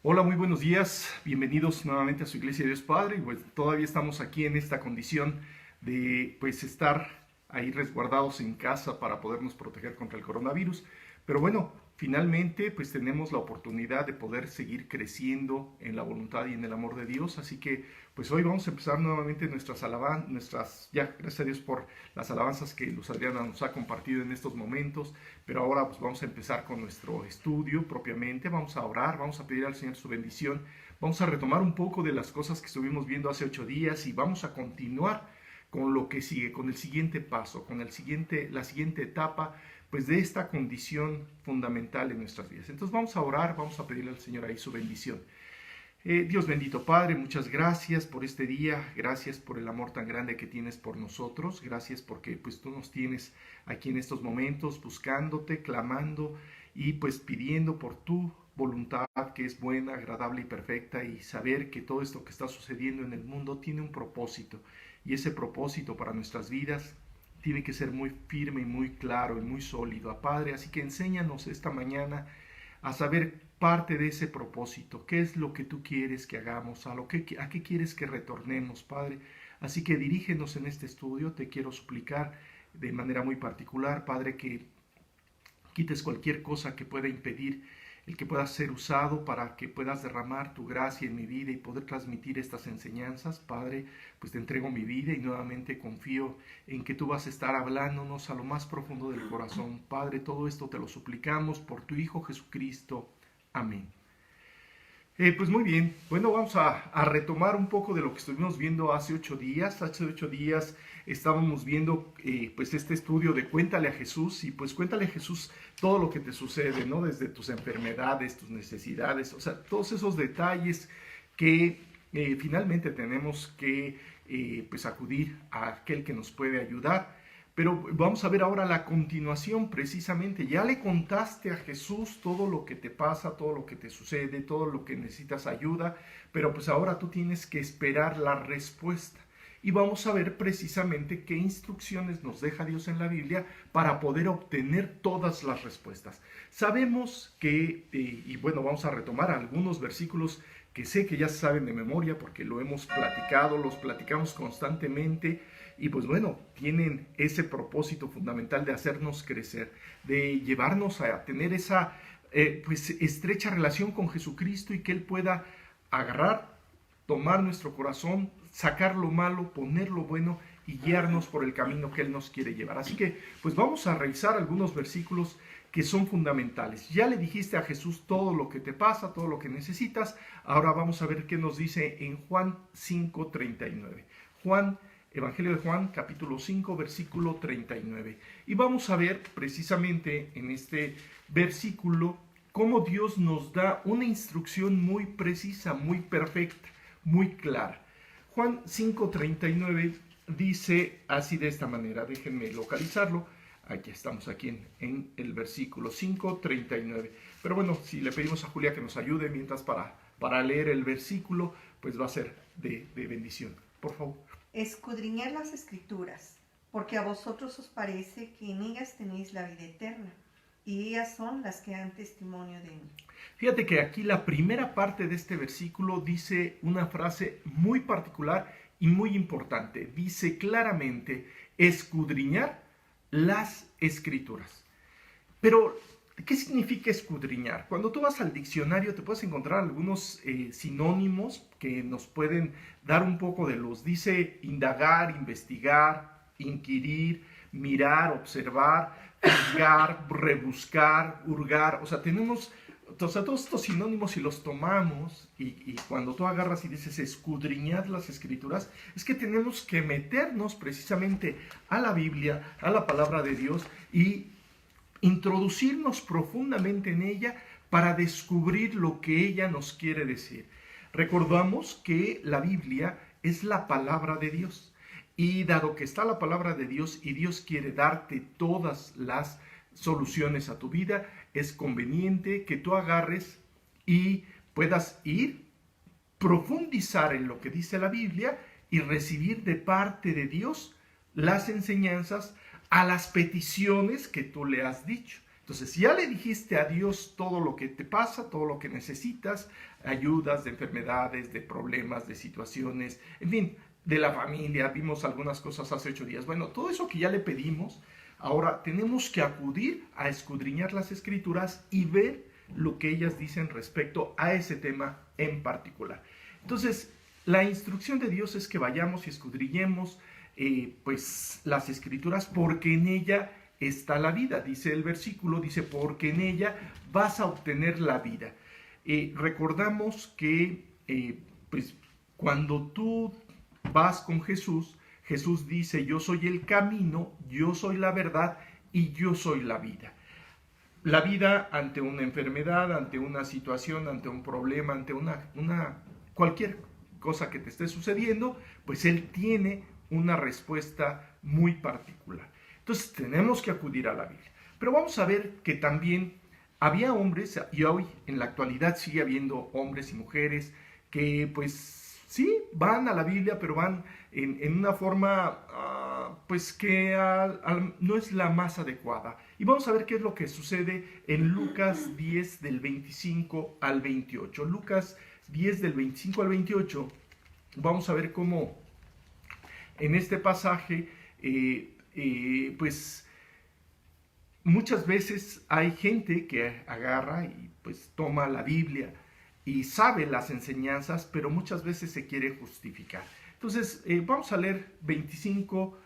Hola, muy buenos días. Bienvenidos nuevamente a su Iglesia de Dios Padre. Y pues todavía estamos aquí en esta condición de pues estar ahí resguardados en casa para podernos proteger contra el coronavirus. Pero bueno, finalmente pues tenemos la oportunidad de poder seguir creciendo en la voluntad y en el amor de Dios. Así que pues hoy vamos a empezar nuevamente nuestras alabanzas, gracias a Dios por las alabanzas que Luz Adriana nos ha compartido en estos momentos. Pero ahora pues vamos a empezar con nuestro estudio propiamente, vamos a orar, vamos a pedir al Señor su bendición, vamos a retomar un poco de las cosas que estuvimos viendo hace 8 días y vamos a continuar con lo que sigue, con el siguiente paso, con la siguiente etapa pues de esta condición fundamental en nuestras vidas. Entonces vamos a orar, vamos a pedirle al Señor ahí su bendición. Dios bendito Padre, muchas gracias por este día, gracias por el amor tan grande que tienes por nosotros, gracias porque pues tú nos tienes aquí en estos momentos buscándote, clamando y pues pidiendo por tu voluntad que es buena, agradable y perfecta, y saber que todo esto que está sucediendo en el mundo tiene un propósito, y ese propósito para nuestras vidas tiene que ser muy firme y muy claro y muy sólido, Padre. Así que enséñanos esta mañana a saber parte de ese propósito, qué es lo que tú quieres que hagamos, a qué quieres que retornemos, Padre. Así que dirígenos en este estudio. Te quiero suplicar de manera muy particular, Padre, que quites cualquier cosa que pueda impedir el que pueda ser usado para que puedas derramar tu gracia en mi vida y poder transmitir estas enseñanzas. Padre, pues te entrego mi vida y nuevamente confío en que tú vas a estar hablándonos a lo más profundo del corazón. Padre, todo esto te lo suplicamos por tu Hijo Jesucristo. Amén. Pues muy bien, bueno, vamos a retomar un poco de lo que estuvimos viendo hace 8 días. Hace 8 días estábamos viendo pues este estudio de Cuéntale a Jesús, y pues cuéntale a Jesús todo lo que te sucede, ¿no? Desde tus enfermedades, tus necesidades, o sea, todos esos detalles que finalmente tenemos que pues acudir a aquel que nos puede ayudar. Pero vamos a ver ahora la continuación precisamente. Ya le contaste a Jesús todo lo que te pasa, todo lo que te sucede, todo lo que necesitas ayuda, pero pues ahora tú tienes que esperar la respuesta. Y vamos a ver precisamente qué instrucciones nos deja Dios en la Biblia para poder obtener todas las respuestas. Sabemos que, y bueno, vamos a retomar algunos versículos que sé que ya saben de memoria porque lo hemos platicado, los platicamos constantemente. Y pues bueno, tienen ese propósito fundamental de hacernos crecer, de llevarnos a tener esa pues estrecha relación con Jesucristo, y que Él pueda agarrar, tomar nuestro corazón, sacar lo malo, poner lo bueno y guiarnos por el camino que Él nos quiere llevar. Así que pues vamos a revisar algunos versículos que son fundamentales. Ya le dijiste a Jesús todo lo que te pasa, todo lo que necesitas. Ahora vamos a ver qué nos dice en Juan 5:39. Evangelio de Juan, capítulo 5, versículo 39. Y vamos a ver precisamente en este versículo cómo Dios nos da una instrucción muy precisa, muy perfecta, muy clara. Juan 5:39 dice así, de esta manera. Déjenme localizarlo. Aquí estamos, aquí en el versículo 5:39. Pero bueno, si le pedimos a Julia que nos ayude mientras para leer el versículo, pues va a ser de bendición. Por favor. Escudriñad las Escrituras, porque a vosotros os parece que en ellas tenéis la vida eterna, y ellas son las que dan testimonio de mí. Fíjate que aquí la primera parte de este versículo dice una frase muy particular y muy importante. Dice claramente, escudriñar las Escrituras. Pero, ¿qué significa escudriñar? Cuando tú vas al diccionario te puedes encontrar algunos sinónimos que nos pueden dar un poco de luz. Dice indagar, investigar, inquirir, mirar, observar, juzgar, rebuscar, hurgar. O sea, tenemos todos estos sinónimos y los tomamos, y cuando tú agarras y dices escudriñar las Escrituras, es que tenemos que meternos precisamente a la Biblia, a la palabra de Dios, y introducirnos profundamente en ella para descubrir lo que ella nos quiere decir. Recordamos que la Biblia es la palabra de Dios, y dado que está la palabra de Dios y Dios quiere darte todas las soluciones a tu vida, es conveniente que tú agarres y puedas ir, profundizar en lo que dice la Biblia y recibir de parte de Dios las enseñanzas a las peticiones que tú le has dicho. Entonces, si ya le dijiste a Dios todo lo que te pasa, todo lo que necesitas, ayudas de enfermedades, de problemas, de situaciones, en fin, de la familia, vimos algunas cosas hace 8 días. Bueno, todo eso que ya le pedimos, ahora tenemos que acudir a escudriñar las Escrituras y ver lo que ellas dicen respecto a ese tema en particular. Entonces, la instrucción de Dios es que vayamos y escudriñemos pues las Escrituras, porque en ella está la vida. Dice el versículo, dice, porque en ella vas a obtener la vida. Recordamos que pues cuando tú vas con Jesús, Jesús dice, yo soy el camino, yo soy la verdad y yo soy la vida. La vida ante una enfermedad, ante una situación, ante un problema, ante cualquier cosa que te esté sucediendo, pues Él tiene una respuesta muy particular. Entonces tenemos que acudir a la Biblia. Pero vamos a ver que también había hombres, y hoy en la actualidad sigue habiendo hombres y mujeres que pues sí, van a la Biblia, pero van en una forma pues que no es la más adecuada. Y vamos a ver qué es lo que sucede en Lucas 10 del 25 al 28. Lucas 10 del 25 al 28, vamos a ver cómo en este pasaje pues muchas veces hay gente que agarra y pues toma la Biblia y sabe las enseñanzas, pero muchas veces se quiere justificar. Entonces, vamos a leer 25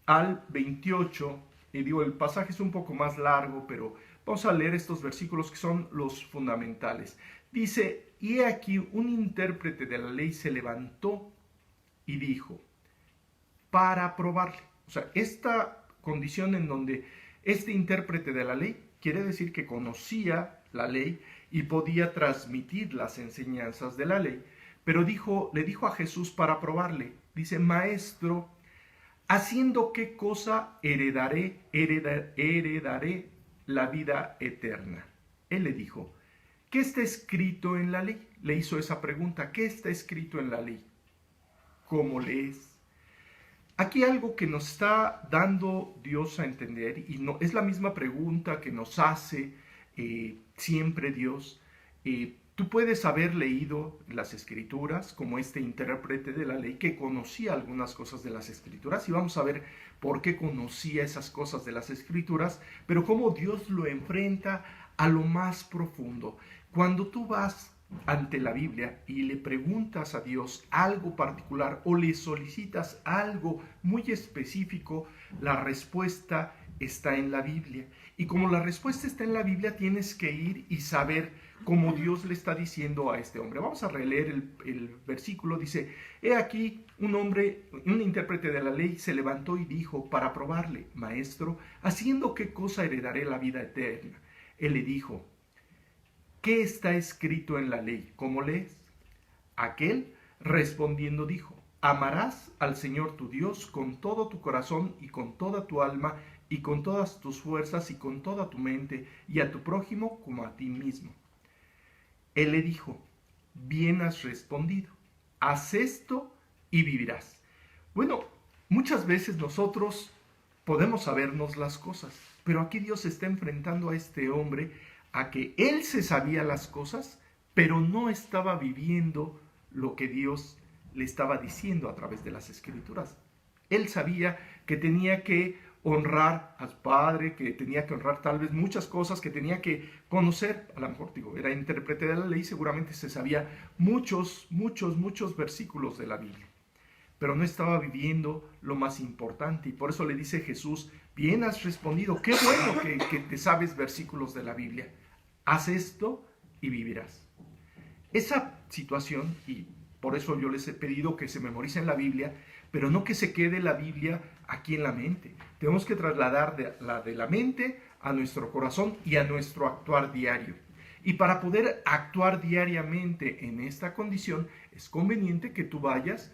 al 28. Digo, el pasaje es un poco más largo, pero vamos a leer estos versículos que son los fundamentales. Dice, y he aquí un intérprete de la ley se levantó y dijo, para probarle. O sea, esta condición en donde este intérprete de la ley quiere decir que conocía la ley y podía transmitir las enseñanzas de la ley, pero le dijo a Jesús para probarle, dice, maestro, ¿haciendo qué cosa heredaré la vida eterna? Él le dijo, ¿qué está escrito en la ley? Le hizo esa pregunta, ¿qué está escrito en la ley? ¿Cómo lees? Aquí algo que nos está dando Dios a entender, y no, es la misma pregunta que nos hace siempre Dios. Tú puedes haber leído las Escrituras como este intérprete de la ley que conocía algunas cosas de las Escrituras, y vamos a ver por qué conocía esas cosas de las Escrituras, pero cómo Dios lo enfrenta a lo más profundo. Cuando tú vas ante la Biblia y le preguntas a Dios algo particular o le solicitas algo muy específico, la respuesta está en la Biblia. Y como la respuesta está en la Biblia, tienes que ir y saber cómo Dios le está diciendo a este hombre. Vamos a releer el versículo. Dice, he aquí un hombre, un intérprete de la ley, se levantó y dijo para probarle, maestro, ¿haciendo qué cosa heredaré la vida eterna? Él le dijo, ¿qué está escrito en la ley? ¿Cómo lees? Aquel respondiendo dijo, amarás al Señor tu Dios con todo tu corazón y con toda tu alma y con todas tus fuerzas y con toda tu mente y a tu prójimo como a ti mismo. Él le dijo, bien has respondido, haz esto y vivirás. Bueno, muchas veces nosotros podemos sabernos las cosas, pero aquí Dios está enfrentando a este hombre a que él se sabía las cosas, pero no estaba viviendo lo que Dios le estaba diciendo a través de las Escrituras. Él sabía que tenía que honrar a su padre, que tenía que honrar tal vez muchas cosas, que tenía que conocer, a lo mejor digo, era intérprete de la ley, seguramente se sabía muchos versículos de la Biblia, pero no estaba viviendo lo más importante, y por eso le dice Jesús, bien has respondido, qué bueno que te sabes versículos de la Biblia, haz esto y vivirás. Esa situación, y por eso yo les he pedido que se memoricen la Biblia, pero no que se quede la Biblia aquí en la mente. Tenemos que trasladar de la mente a nuestro corazón y a nuestro actuar diario. Y para poder actuar diariamente en esta condición, es conveniente que tú vayas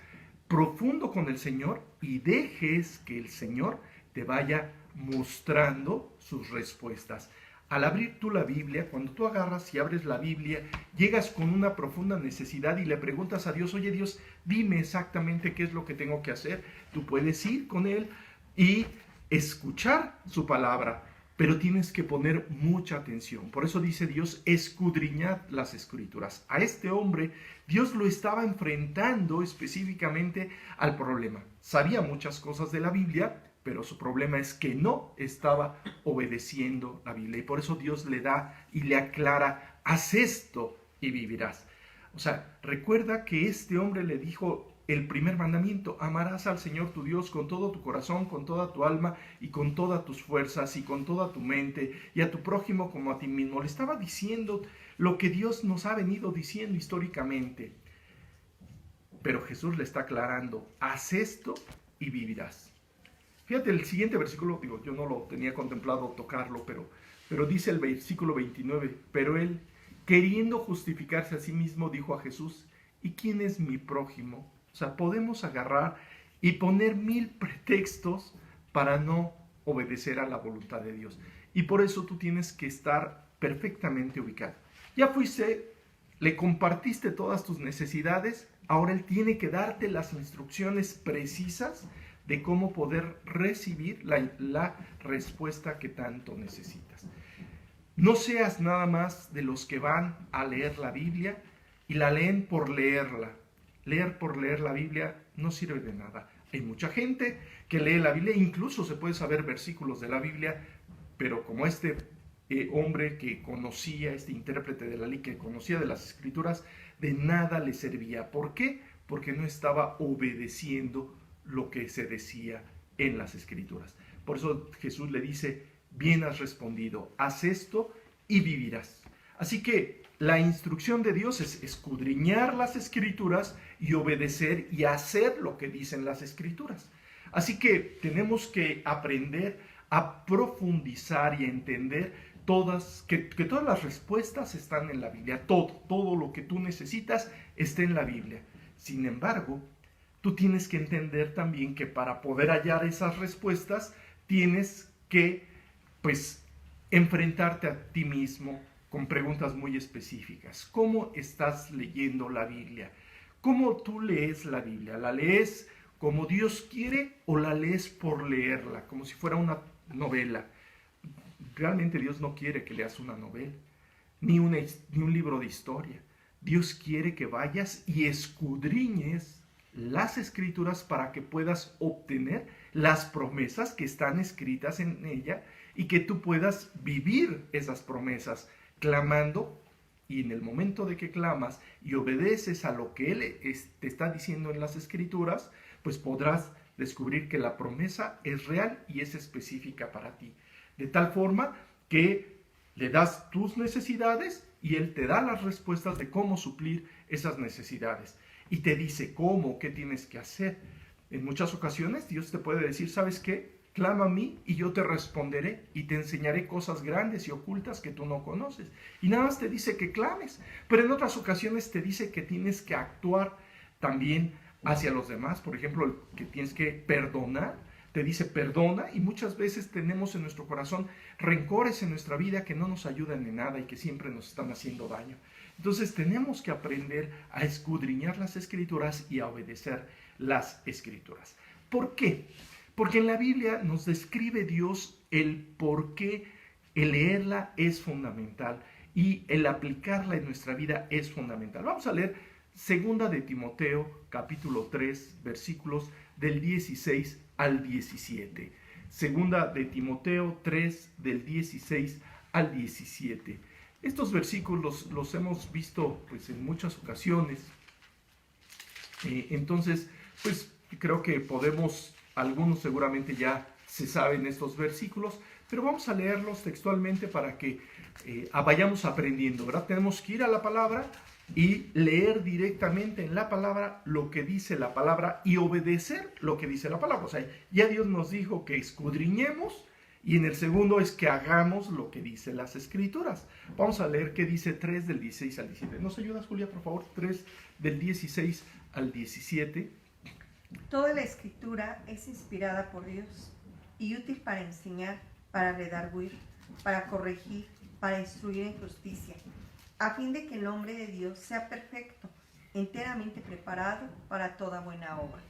profundo con el Señor y dejes que el Señor te vaya mostrando sus respuestas. Al abrir tú la Biblia, cuando tú agarras y abres la Biblia, llegas con una profunda necesidad y le preguntas a Dios, oye Dios, dime exactamente qué es lo que tengo que hacer. Tú puedes ir con Él y escuchar su palabra, pero tienes que poner mucha atención. Por eso dice Dios, escudriñad las escrituras. A este hombre Dios lo estaba enfrentando específicamente al problema. Sabía muchas cosas de la Biblia, pero su problema es que no estaba obedeciendo la Biblia. Y por eso Dios le da y le aclara, haz esto y vivirás. O sea, recuerda que este hombre le dijo el primer mandamiento: amarás al Señor tu Dios con todo tu corazón, con toda tu alma y con todas tus fuerzas y con toda tu mente, y a tu prójimo como a ti mismo. Le estaba diciendo lo que Dios nos ha venido diciendo históricamente. Pero Jesús le está aclarando, haz esto y vivirás. Fíjate el siguiente versículo, digo, yo no lo tenía contemplado tocarlo, pero dice el versículo 29, pero él, queriendo justificarse a sí mismo, dijo a Jesús, ¿y quién es mi prójimo? O sea, podemos agarrar y poner 1000 pretextos para no obedecer a la voluntad de Dios. Y por eso tú tienes que estar perfectamente ubicado. Ya fuiste, le compartiste todas tus necesidades, ahora Él tiene que darte las instrucciones precisas de cómo poder recibir la respuesta que tanto necesitas. No seas nada más de los que van a leer la Biblia y la leen por leerla. Leer por leer la Biblia no sirve de nada. Hay mucha gente que lee la Biblia, incluso se puede saber versículos de la Biblia, pero como este hombre que conocía, este intérprete de la ley que conocía de las Escrituras, de nada le servía. ¿Por qué? Porque no estaba obedeciendo lo que se decía en las Escrituras. Por eso Jesús le dice, bien has respondido, haz esto y vivirás. Así que la instrucción de Dios es escudriñar las Escrituras y obedecer y hacer lo que dicen las Escrituras. Así que tenemos que aprender a profundizar y a entender que todas las respuestas están en la Biblia. Todo lo que tú necesitas está en la Biblia. Sin embargo, tú tienes que entender también que para poder hallar esas respuestas tienes que, enfrentarte a ti mismo con preguntas muy específicas. ¿Cómo estás leyendo la Biblia? ¿Cómo tú lees la Biblia? ¿La lees como Dios quiere o la lees por leerla, como si fuera una novela? Realmente Dios no quiere que leas una novela, ni un libro de historia. Dios quiere que vayas y escudriñes las Escrituras para que puedas obtener las promesas que están escritas en ella y que tú puedas vivir esas promesas clamando, y en el momento de que clamas y obedeces a lo que Él te está diciendo en las Escrituras, pues podrás descubrir que la promesa es real y es específica para ti. De tal forma que le das tus necesidades y Él te da las respuestas de cómo suplir esas necesidades. Y te dice cómo, qué tienes que hacer. En muchas ocasiones Dios te puede decir, ¿sabes qué? Clama a mí y yo te responderé y te enseñaré cosas grandes y ocultas que tú no conoces. Y nada más te dice que clames. Pero en otras ocasiones te dice que tienes que actuar también hacia los demás. Por ejemplo, que tienes que perdonar. Te dice perdona, y muchas veces tenemos en nuestro corazón rencores en nuestra vida que no nos ayudan en nada y que siempre nos están haciendo daño. Entonces tenemos que aprender a escudriñar las Escrituras y a obedecer las Escrituras. ¿Por qué? Porque en la Biblia nos describe Dios el por qué el leerla es fundamental y el aplicarla en nuestra vida es fundamental. Vamos a leer 2 de Timoteo, capítulo 3, versículos del 16 al 17. 2 de Timoteo 3, del 16 al 17. Estos versículos los hemos visto en muchas ocasiones. Entonces, creo que podemos, algunos seguramente ya se saben estos versículos, pero vamos a leerlos textualmente para que vayamos aprendiendo, ¿verdad? Tenemos que ir a la palabra y leer directamente en la palabra lo que dice la palabra y obedecer lo que dice la palabra. O sea, ya Dios nos dijo que escudriñemos, y en el segundo es que hagamos lo que dice las Escrituras. Vamos a leer qué dice 3 del 16 al 17. ¿Nos ayudas, Julia, por favor? 3 del 16 al 17. Toda la Escritura es inspirada por Dios y útil para enseñar, para redarguir, para corregir, para instruir en justicia, a fin de que el hombre de Dios sea perfecto, enteramente preparado para toda buena obra.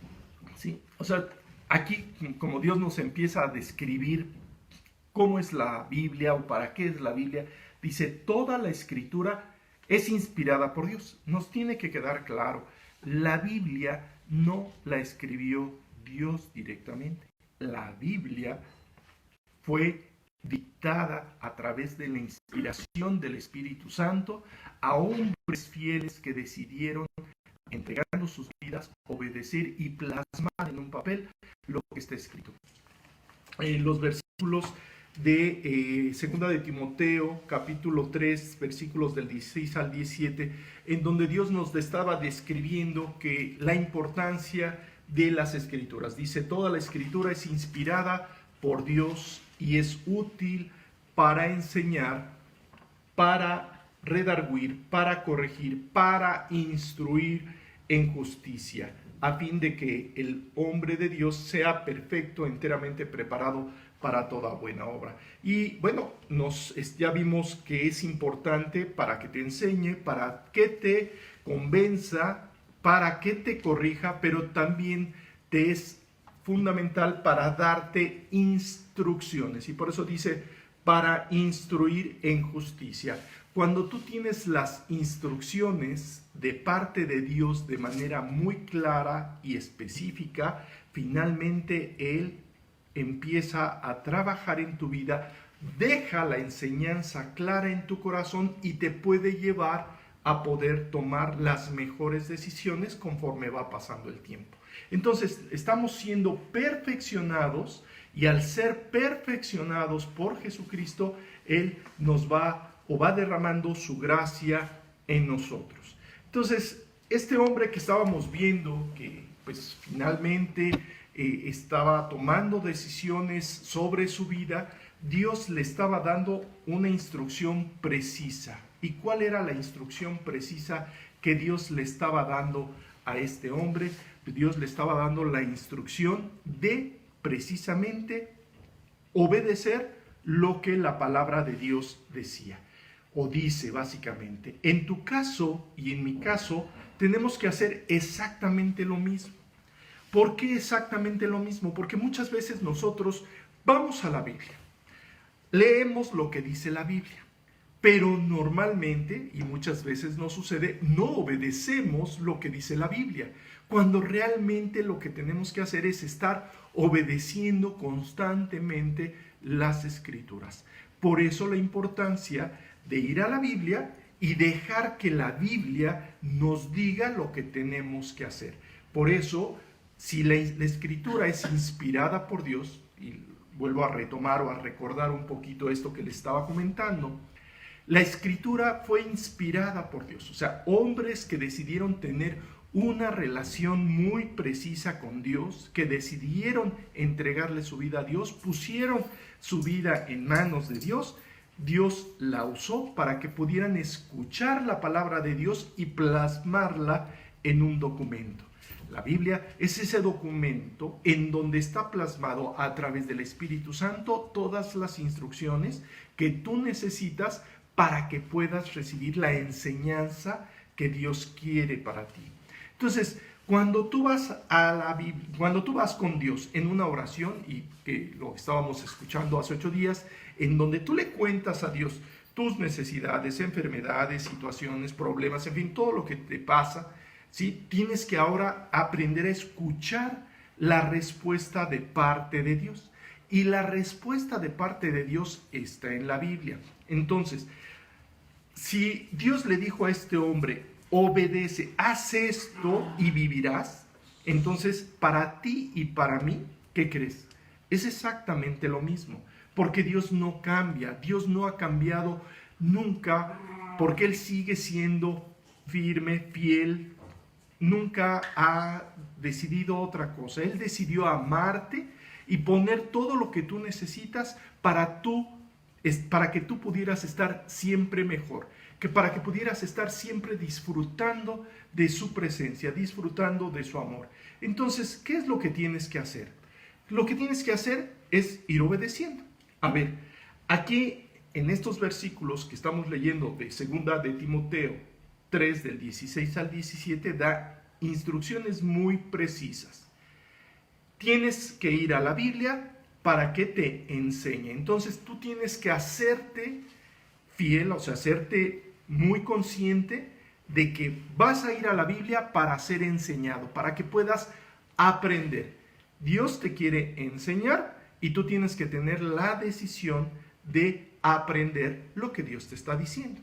Sí, o sea, aquí como Dios nos empieza a describir cómo es la Biblia o para qué es la Biblia. Dice, toda la escritura es inspirada por Dios. Nos tiene que quedar claro, la Biblia no la escribió Dios directamente. La Biblia fue dictada a través de la inspiración del Espíritu Santo a hombres fieles que decidieron, entregando sus vidas, obedecer y plasmar en un papel lo que está escrito. En los versículos de 2 de Timoteo, capítulo 3, versículos del 16 al 17, en donde Dios nos estaba describiendo que la importancia de las escrituras. Dice, toda la escritura es inspirada por Dios y es útil para enseñar, para redarguir, para corregir, para instruir en justicia, a fin de que el hombre de Dios sea perfecto, enteramente preparado para toda buena obra. Y bueno, ya vimos que es importante para que te enseñe, para que te convenza, para que te corrija, pero también te es fundamental para darte instrucciones. Y por eso dice, para instruir en justicia. Cuando tú tienes las instrucciones de parte de Dios de manera muy clara y específica, finalmente Él empieza a trabajar en tu vida, deja la enseñanza clara en tu corazón y te puede llevar a poder tomar las mejores decisiones conforme va pasando el tiempo. Entonces, estamos siendo perfeccionados y al ser perfeccionados por Jesucristo, Él nos va derramando su gracia en nosotros. Entonces, este hombre que estábamos viendo, que pues finalmente estaba tomando decisiones sobre su vida, Dios le estaba dando una instrucción precisa. ¿Y cuál era la instrucción precisa que Dios le estaba dando a este hombre? Dios le estaba dando la instrucción de precisamente obedecer lo que la palabra de Dios decía o dice básicamente. En tu caso y en mi caso tenemos que hacer exactamente lo mismo. ¿Por qué exactamente lo mismo? Porque muchas veces nosotros vamos a la Biblia, leemos lo que dice la Biblia, pero normalmente, y muchas veces nos sucede, no obedecemos lo que dice la Biblia, cuando realmente lo que tenemos que hacer es estar obedeciendo constantemente las Escrituras. Por eso la importancia de ir a la Biblia y dejar que la Biblia nos diga lo que tenemos que hacer. Por eso, si la Escritura es inspirada por Dios, y vuelvo a retomar o a recordar un poquito esto que les estaba comentando, la Escritura fue inspirada por Dios, o sea, hombres que decidieron tener una relación muy precisa con Dios, que decidieron entregarle su vida a Dios, pusieron su vida en manos de Dios. Dios la usó para que pudieran escuchar la palabra de Dios y plasmarla en un documento. La Biblia es ese documento en donde está plasmado a través del Espíritu Santo todas las instrucciones que tú necesitas para que puedas recibir la enseñanza que Dios quiere para ti. Entonces, cuando tú vas con Dios en una oración, y que lo estábamos escuchando hace 8 días, en donde tú le cuentas a Dios tus necesidades, enfermedades, situaciones, problemas, en fin, todo lo que te pasa, ¿sí? Tienes que ahora aprender a escuchar la respuesta de parte de Dios. Y la respuesta de parte de Dios está en la Biblia. Entonces, si Dios le dijo a este hombre, obedece, haz esto y vivirás, entonces para ti y para mí, ¿qué crees? Es exactamente lo mismo, porque Dios no cambia, Dios no ha cambiado nunca, porque Él sigue siendo firme, fiel, nunca ha decidido otra cosa. Él decidió amarte y poner todo lo que tú necesitas para que tú pudieras estar siempre mejor, para que pudieras estar siempre disfrutando de su presencia, disfrutando de su amor. Entonces, ¿qué es lo que tienes que hacer? Lo que tienes que hacer es ir obedeciendo. A ver, aquí en estos versículos que estamos leyendo de 2 de Timoteo 3, del 16 al 17, da instrucciones muy precisas. Tienes que ir a la Biblia para que te enseñe. Entonces tú tienes que hacerte fiel, o sea, hacerte muy consciente de que vas a ir a la Biblia para ser enseñado, para que puedas aprender. Dios te quiere enseñar y tú tienes que tener la decisión de aprender lo que Dios te está diciendo.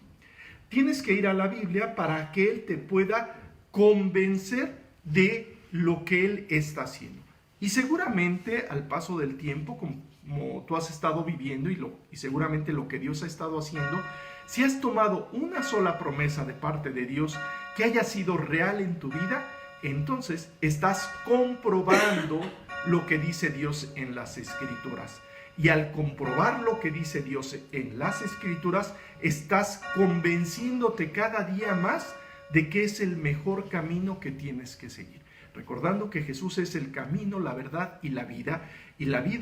Tienes que ir a la Biblia para que Él te pueda convencer de lo que Él está haciendo. Y seguramente al paso del tiempo, como tú has estado viviendo y seguramente lo que Dios ha estado haciendo, si has tomado una sola promesa de parte de Dios que haya sido real en tu vida, entonces estás comprobando lo que dice Dios en las Escrituras. Y al comprobar lo que dice Dios en las Escrituras, estás convenciéndote cada día más de que es el mejor camino que tienes que seguir. Recordando que Jesús es el camino, la verdad y la vida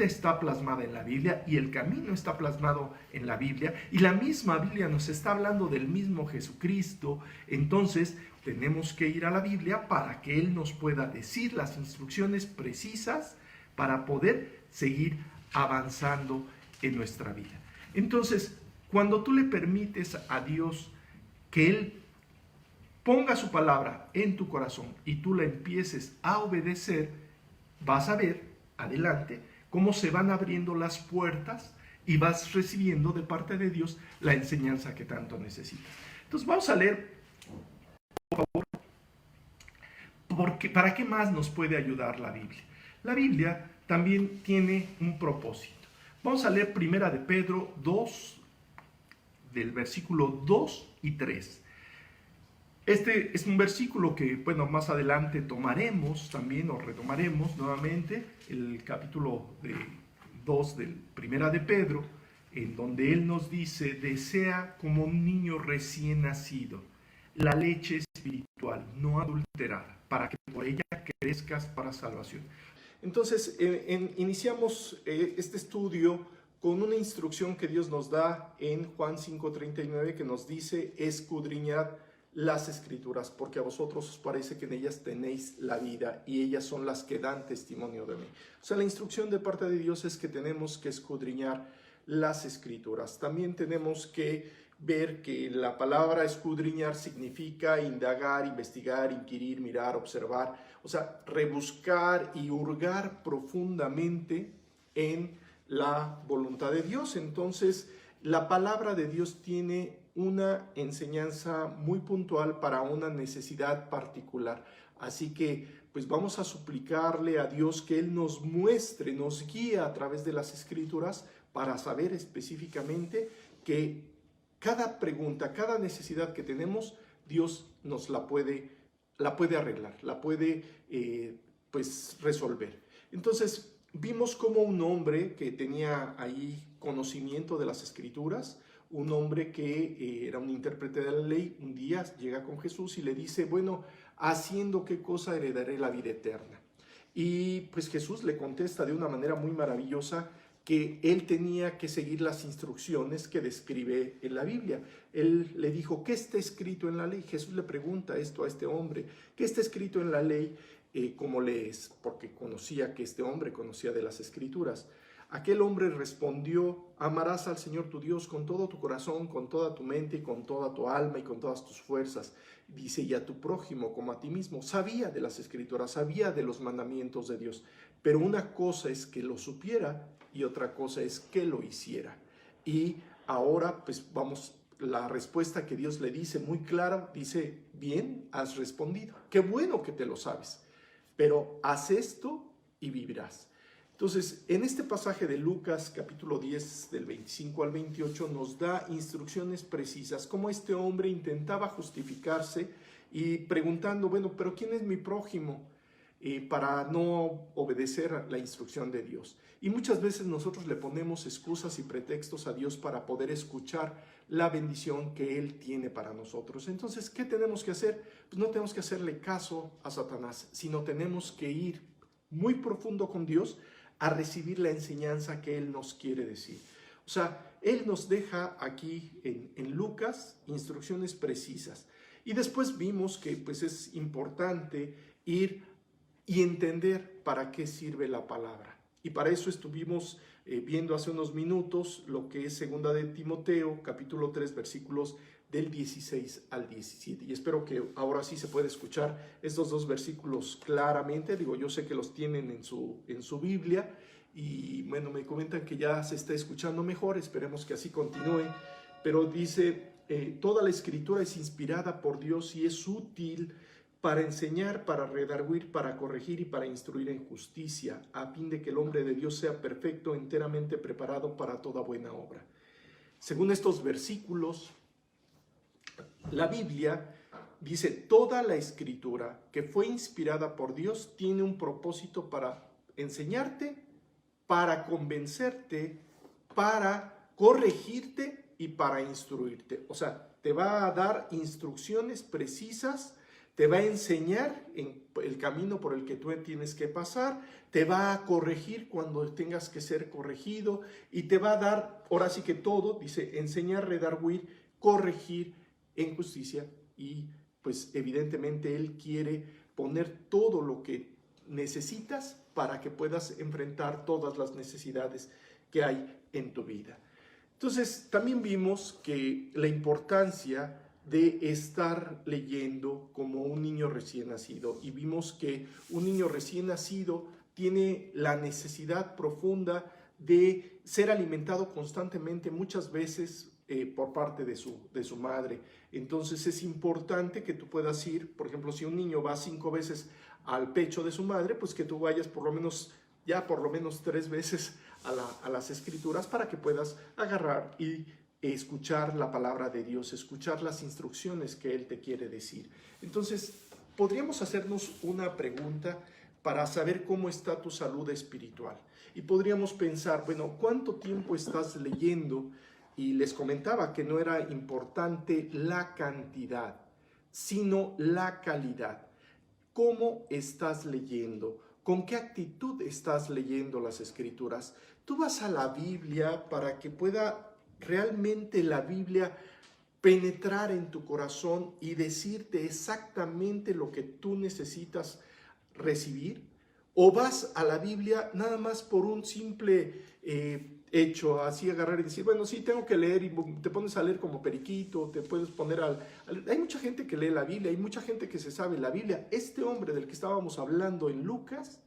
está plasmada en la Biblia, y el camino está plasmado en la Biblia, y la misma Biblia nos está hablando del mismo Jesucristo. Entonces tenemos que ir a la Biblia para que Él nos pueda decir las instrucciones precisas para poder seguir avanzando en nuestra vida. Entonces, cuando tú le permites a Dios que Él ponga su palabra en tu corazón y tú la empieces a obedecer, vas a ver adelante cómo se van abriendo las puertas y vas recibiendo de parte de Dios la enseñanza que tanto necesitas. Entonces vamos a leer, por favor, porque ¿para qué más nos puede ayudar la Biblia? La Biblia también tiene un propósito. Vamos a leer Primera de Pedro 2, del versículo 2 y 3. Este es un versículo que, bueno, más adelante tomaremos también o retomaremos nuevamente, el capítulo 2 del Primera de Pedro, en donde él nos dice: desea como un niño recién nacido la leche espiritual no adulterada, para que por ella crezcas para salvación. Entonces, iniciamos este estudio con una instrucción que Dios nos da en Juan 5:39, que nos dice: escudriñad las Escrituras, porque a vosotros os parece que en ellas tenéis la vida, y ellas son las que dan testimonio de mí. O sea, la instrucción de parte de Dios es que tenemos que escudriñar las Escrituras. También tenemos que ver que la palabra escudriñar significa indagar, investigar, inquirir, mirar, observar, o sea, rebuscar y hurgar profundamente en la voluntad de Dios. Entonces, la palabra de Dios tiene una enseñanza muy puntual para una necesidad particular. Así que, pues vamos a suplicarle a Dios que Él nos muestre, nos guíe a través de las Escrituras para saber específicamente que cada pregunta, cada necesidad que tenemos, Dios nos la puede arreglar, la puede pues resolver. Entonces, vimos como un hombre que tenía ahí conocimiento de las Escrituras, un hombre que era un intérprete de la ley, un día llega con Jesús y le dice: bueno, ¿haciendo qué cosa heredaré la vida eterna? Y pues Jesús le contesta de una manera muy maravillosa que él tenía que seguir las instrucciones que describe en la Biblia. Él le dijo: ¿qué está escrito en la ley? Jesús le pregunta esto a este hombre: ¿qué está escrito en la ley? ¿Cómo lees? Porque conocía que este hombre conocía de las Escrituras. Aquel hombre respondió: amarás al Señor tu Dios con todo tu corazón, con toda tu mente, y con toda tu alma y con todas tus fuerzas. Dice: y a tu prójimo como a ti mismo. Sabía de las Escrituras, sabía de los mandamientos de Dios, pero una cosa es que lo supiera y otra cosa es que lo hiciera. Y ahora pues vamos, la respuesta que Dios le dice muy clara, dice: bien, has respondido, qué bueno que te lo sabes, pero haz esto y vivirás. Entonces, en este pasaje de Lucas, capítulo 10, del 25 al 28, nos da instrucciones precisas, cómo este hombre intentaba justificarse y preguntando: bueno, pero ¿quién es mi prójimo? Para no obedecer la instrucción de Dios. Y muchas veces nosotros le ponemos excusas y pretextos a Dios para poder escuchar la bendición que Él tiene para nosotros. Entonces, ¿qué tenemos que hacer? Pues no tenemos que hacerle caso a Satanás, sino tenemos que ir muy profundo con Dios a recibir la enseñanza que Él nos quiere decir. O sea, Él nos deja aquí en Lucas instrucciones precisas. Y después vimos que pues es importante ir y entender para qué sirve la palabra. Y para eso estuvimos viendo hace unos minutos lo que es segunda de Timoteo, capítulo 3, versículos del 16 al 17. Y espero que ahora sí se pueda escuchar estos dos versículos claramente. Digo, yo sé que los tienen en su Biblia y bueno, me comentan que ya se está escuchando mejor. Esperemos que así continúe. Pero dice, toda la escritura es inspirada por Dios y es útil para enseñar, para redarguir, para corregir y para instruir en justicia, a fin de que el hombre de Dios sea perfecto, enteramente preparado para toda buena obra. Según estos versículos, la Biblia dice, toda la escritura que fue inspirada por Dios tiene un propósito para enseñarte, para convencerte, para corregirte y para instruirte. O sea, te va a dar instrucciones precisas, te va a enseñar en el camino por el que tú tienes que pasar, te va a corregir cuando tengas que ser corregido y te va a dar, ahora sí que todo, dice, enseñar, redarguir, corregir en justicia y pues evidentemente Él quiere poner todo lo que necesitas para que puedas enfrentar todas las necesidades que hay en tu vida. Entonces, también vimos que la importancia de estar leyendo como un niño recién nacido y vimos que un niño recién nacido tiene la necesidad profunda de ser alimentado constantemente, muchas veces por parte de su madre. Entonces es importante que tú puedas ir, por ejemplo, si un niño va 5 veces al pecho de su madre, pues que tú vayas por lo menos 3 veces a las escrituras para que puedas agarrar y escuchar la palabra de Dios, escuchar las instrucciones que Él te quiere decir. Entonces, podríamos hacernos una pregunta para saber cómo está tu salud espiritual. Y podríamos pensar, bueno, ¿cuánto tiempo estás leyendo? Y les comentaba que no era importante la cantidad, sino la calidad. ¿Cómo estás leyendo? ¿Con qué actitud estás leyendo las escrituras? Tú vas a la Biblia para que pueda realmente la Biblia penetrar en tu corazón y decirte exactamente lo que tú necesitas recibir, o vas a la Biblia nada más por un simple hecho, así agarrar y decir, bueno, sí, tengo que leer, y te pones a leer como periquito, te puedes poner Hay mucha gente que lee la Biblia, hay mucha gente que se sabe la Biblia. Este hombre del que estábamos hablando en Lucas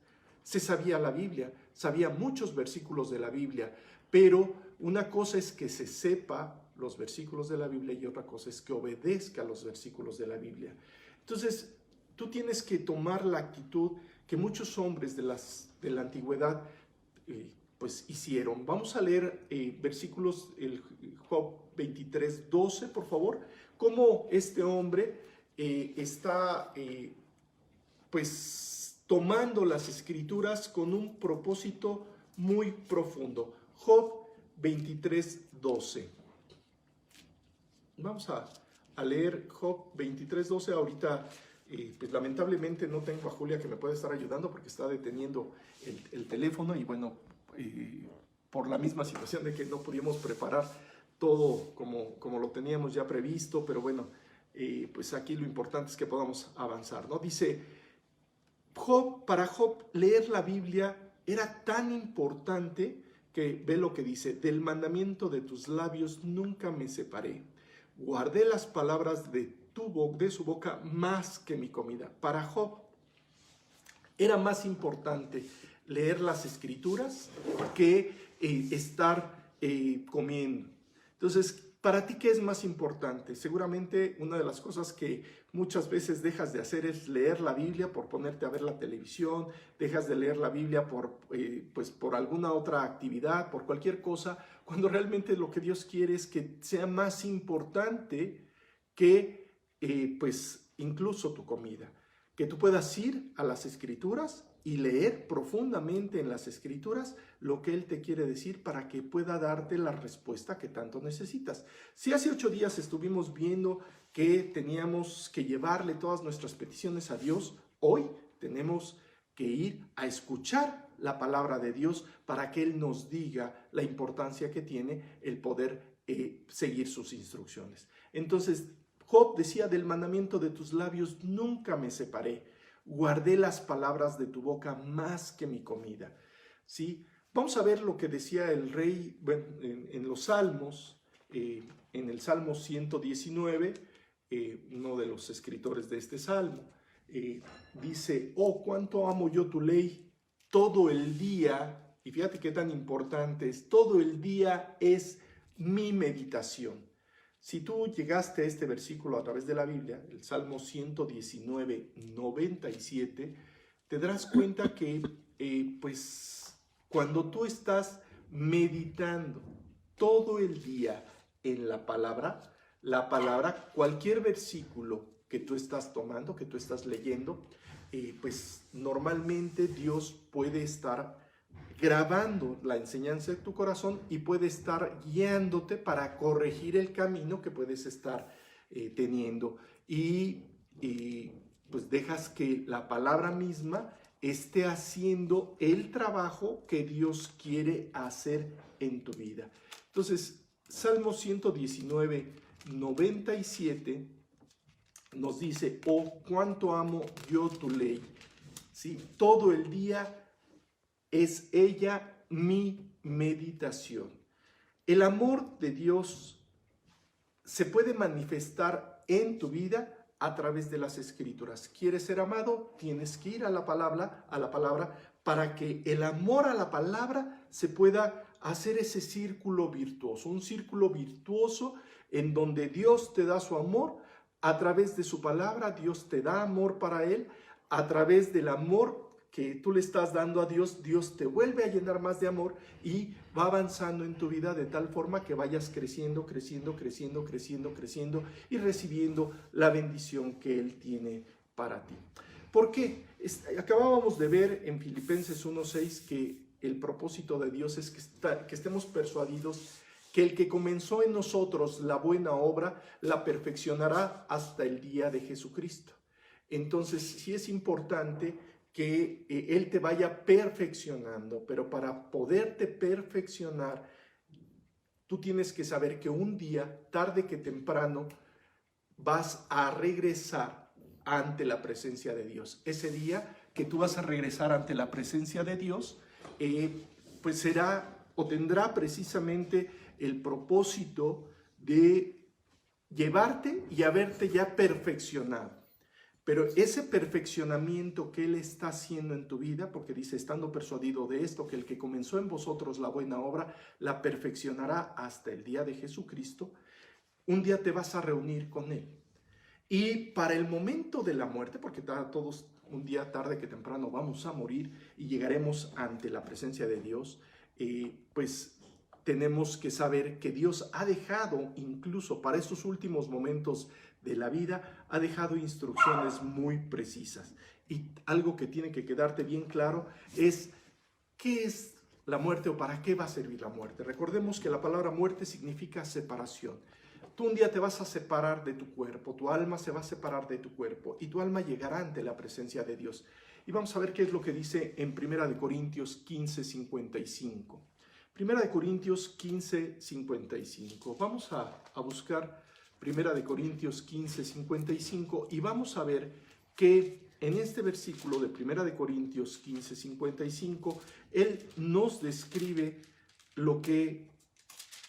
se sabía la Biblia, sabía muchos versículos de la Biblia, pero una cosa es que se sepa los versículos de la Biblia y otra cosa es que obedezca a los versículos de la Biblia. Entonces, tú tienes que tomar la actitud que muchos hombres de la antigüedad pues hicieron. Vamos a leer versículos, el Job 23:12, por favor, cómo este hombre está pues tomando las escrituras con un propósito muy profundo. Job 23:12. Vamos a leer Job 23:12. Ahorita, pues lamentablemente no tengo a Julia que me pueda estar ayudando porque está deteniendo el teléfono y bueno, por la misma situación de que no pudimos preparar todo como lo teníamos ya previsto, pero bueno, pues aquí lo importante es que podamos avanzar, ¿no? Dice, para Job leer la Biblia era tan importante que ve lo que dice, del mandamiento de tus labios nunca me separé, guardé las palabras de su boca más que mi comida. Para Job era más importante leer las escrituras que estar comiendo. Entonces, ¿para ti qué es más importante? Seguramente una de las cosas que muchas veces dejas de hacer es leer la Biblia por ponerte a ver la televisión, dejas de leer la Biblia pues por alguna otra actividad, por cualquier cosa, cuando realmente lo que Dios quiere es que sea más importante que pues incluso tu comida. Que tú puedas ir a las escrituras y leer profundamente en las escrituras lo que Él te quiere decir para que pueda darte la respuesta que tanto necesitas. Si hace 8 días estuvimos viendo que teníamos que llevarle todas nuestras peticiones a Dios, hoy tenemos que ir a escuchar la palabra de Dios para que Él nos diga la importancia que tiene el poder seguir sus instrucciones. Entonces, Job decía, del mandamiento de tus labios nunca me separé, guardé las palabras de tu boca más que mi comida. ¿sí? Vamos a ver lo que decía el rey, bueno, en los Salmos, en el Salmo 119, uno de los escritores de este Salmo, dice, oh, cuánto amo yo tu ley todo el día, y fíjate qué tan importante es, todo el día es mi meditación. Si tú llegaste a este versículo a través de la Biblia, el Salmo 119, 97, te darás cuenta que, pues, cuando tú estás meditando todo el día en la palabra, cualquier versículo que tú estás tomando, que tú estás leyendo, pues normalmente Dios puede estar grabando la enseñanza de tu corazón y puede estar guiándote para corregir el camino que puedes estar teniendo. Y pues dejas que la palabra misma esté haciendo el trabajo que Dios quiere hacer en tu vida. Entonces, Salmo 119, 97 nos dice, oh, cuánto amo yo tu ley. ¿Sí? Todo el día es ella mi meditación. El amor de Dios se puede manifestar en tu vida a través de las Escrituras. ¿Quieres ser amado? Tienes que ir a la palabra para que el amor a la palabra se pueda hacer ese círculo virtuoso, un círculo virtuoso en donde Dios te da su amor. A través de su palabra, Dios te da amor para Él. A través del amor que tú le estás dando a Dios, Dios te vuelve a llenar más de amor y va avanzando en tu vida de tal forma que vayas creciendo, creciendo, creciendo, creciendo, creciendo y recibiendo la bendición que Él tiene para ti. ¿Por qué? Acabábamos de ver en Filipenses 1:6 que el propósito de Dios es que estemos persuadidos que el que comenzó en nosotros la buena obra la perfeccionará hasta el día de Jesucristo. Entonces, sí es importante que Él te vaya perfeccionando, pero para poderte perfeccionar, tú tienes que saber que un día, tarde que temprano, vas a regresar ante la presencia de Dios. Ese día que tú vas a regresar ante la presencia de Dios, pues será o tendrá precisamente el propósito de llevarte y haberte ya perfeccionado. Pero ese perfeccionamiento que Él está haciendo en tu vida, porque dice, estando persuadido de esto, que el que comenzó en vosotros la buena obra, la perfeccionará hasta el día de Jesucristo, un día te vas a reunir con Él. Y para el momento de la muerte, porque todos un día tarde que temprano vamos a morir y llegaremos ante la presencia de Dios, pues tenemos que saber que Dios ha dejado, incluso para estos últimos momentos de la vida, ha dejado instrucciones muy precisas. Y algo que tiene que quedarte bien claro es qué es la muerte o para qué va a servir la muerte. Recordemos que la palabra muerte significa separación. Tú un día te vas a separar de tu cuerpo, tu alma se va a separar de tu cuerpo y tu alma llegará ante la presencia de Dios. Y vamos a ver qué es lo que dice en 1 Corintios 15:55. 1 Corintios 15:55. Vamos a buscar 1 Corintios 15:55 y vamos a ver que en este versículo de 1 Corintios 15:55, él nos describe lo que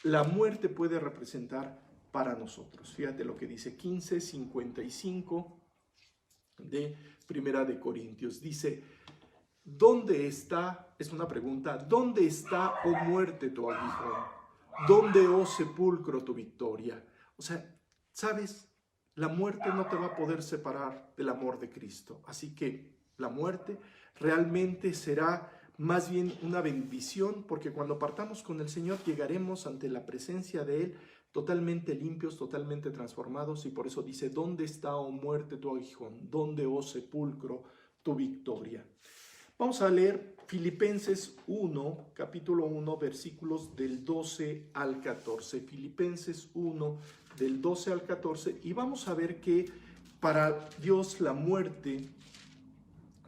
la muerte puede representar para nosotros. Fíjate lo que dice 15:55 de 1 Corintios. Dice, ¿dónde está? Es una pregunta. ¿Dónde está, oh muerte, tu aguijón? ¿Dónde, oh sepulcro, tu victoria? O sea, ¿sabes? La muerte no te va a poder separar del amor de Cristo. Así que la muerte realmente será más bien una bendición, porque cuando partamos con el Señor llegaremos ante la presencia de Él totalmente limpios, totalmente transformados, y por eso dice, ¿dónde está, oh muerte, tu aguijón? ¿Dónde, oh sepulcro, tu victoria? Vamos a leer Filipenses 1, capítulo 1, versículos del 12 al 14. Filipenses 1, del 12 al 14, y vamos a ver que para Dios la muerte,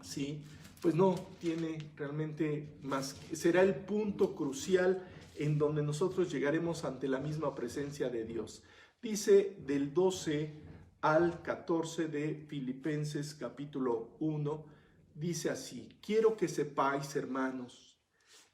¿sí?, pues no tiene realmente más, será el punto crucial en donde nosotros llegaremos ante la misma presencia de Dios. Dice del 12 al 14 de Filipenses capítulo 1, dice así: quiero que sepáis, hermanos,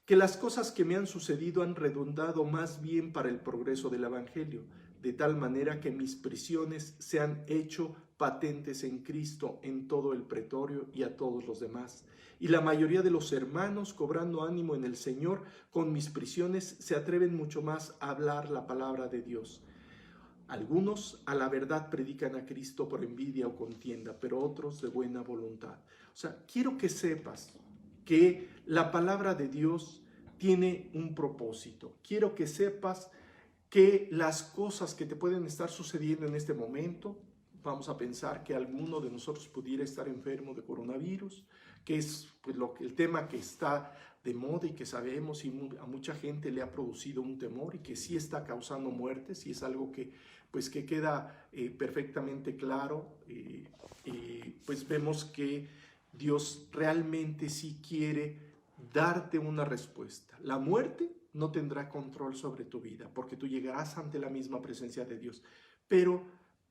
que las cosas que me han sucedido han redundado más bien para el progreso del Evangelio, de tal manera que mis prisiones se han hecho patentes en Cristo en todo el pretorio y a todos los demás. Y la mayoría de los hermanos, cobrando ánimo en el Señor, con mis prisiones se atreven mucho más a hablar la palabra de Dios. Algunos a la verdad predican a Cristo por envidia o contienda, pero otros de buena voluntad. O sea, quiero que sepas que la palabra de Dios tiene un propósito. Quiero que sepas que las cosas que te pueden estar sucediendo en este momento, vamos a pensar que alguno de nosotros pudiera estar enfermo de coronavirus, que es pues, el tema que está de moda y que sabemos y a mucha gente le ha producido un temor y que sí está causando muertes y es algo que, pues, que queda perfectamente claro. Pues vemos que Dios realmente sí quiere darte una respuesta. La muerte no tendrá control sobre tu vida porque tú llegarás ante la misma presencia de Dios. Pero